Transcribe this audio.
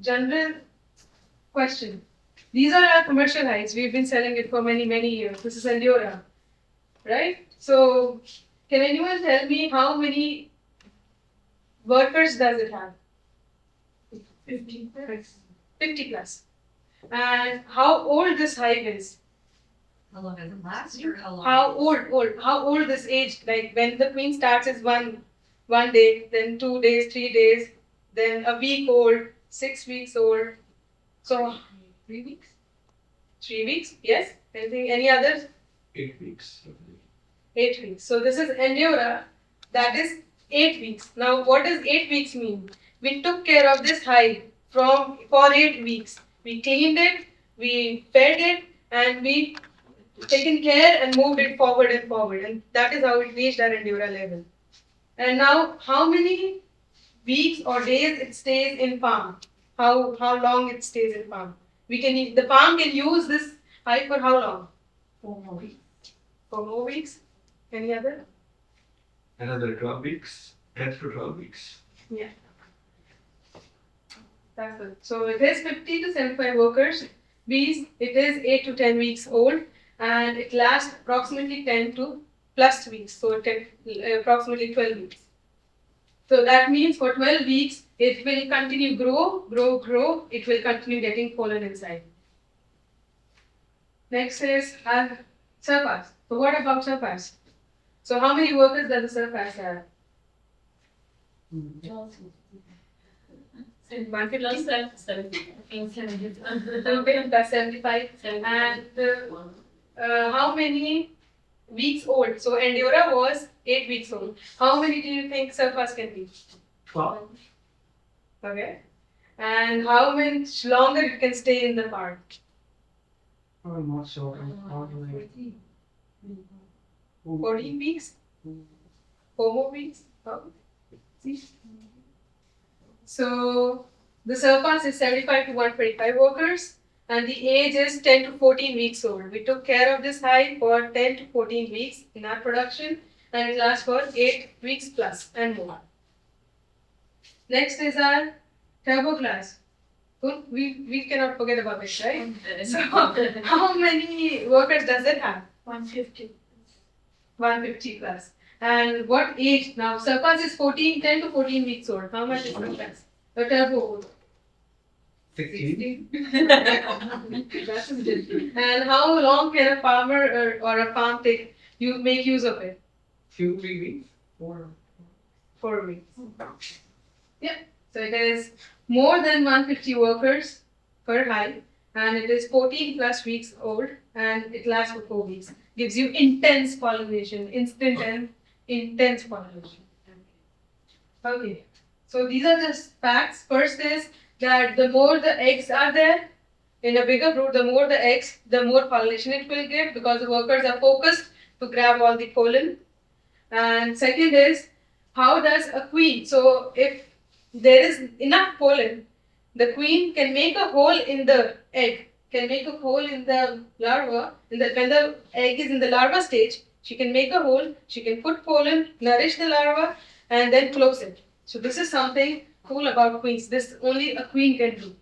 general question. These are our commercial hives. We've been selling it for many, many years. This is Endura, right? So, can anyone tell me how many workers does it have? 50 plus. 50 plus. And how old this hive is? How long does it last, or how long? How old this age? Like when the queen starts is one day, then 2 days, 3 days, then a week old, 6 weeks old. So 3 weeks? 3 weeks, yes. Anything? Any others? 8 weeks. 8 weeks. So this is Endura. That is 8 weeks. Now, what does 8 weeks mean? We took care of this hive for 8 weeks. We cleaned it, we fed it, and we taken care and moved it forward, and that is how it reached our Endura level. And now, how many weeks or days it stays in farm? How long it stays in farm? The farm can use this hive for how long? 4 more weeks. 4 more weeks. Any other? Another 12 weeks. 10 to 12 weeks. Yeah. That's it. So it is 50 to 75 workers. Bees, it is 8 to 10 weeks old, and it lasts approximately 10 to plus weeks. So it can approximately 12 weeks. So that means for 12 weeks, it will continue grow. It will continue getting pollen inside. Next is surpass. So what about surpass? So how many workers does the surpass have? 150 Plus 70. plus 75. And how many weeks old? So Endura was 8 weeks old. How many do you think surpass can be? 12. Okay. And how much longer it can stay in the farm? I'm not sure. 14 weeks? 4 more weeks? Oh. See? So the surpass is 75 to 125 workers, and the age is 10 to 14 weeks old. We took care of this hive for 10 to 14 weeks in our production, and it lasts for 8 weeks plus and more. Next is our turbo class. We cannot forget about it, right? So how many workers does it have? 150. 150 plus. And what age? Now, surpass is 10 to 14 weeks old. How much is surpass? The turbo old. 16. That's good. And how long can a farmer or a farm make use of it? 2 3 weeks. 4 weeks. Yeah. So it is more than 150 workers per hive, and it is 14 plus weeks old, and it lasts for 4 weeks. Gives you intense pollination, instant and intense pollination. Okay. So these are just facts. First is that the more the eggs are there in a bigger brood, the more the eggs, the more pollination it will give, because the workers are focused to grab all the pollen. And second is, how does a queen, so if there is enough pollen, the queen can make a hole in the egg, can make a hole in the larva. When the egg is in the larva stage, she can make a hole, she can put pollen, nourish the larva, and then close it. So this is something cool about queens. This only a queen can do.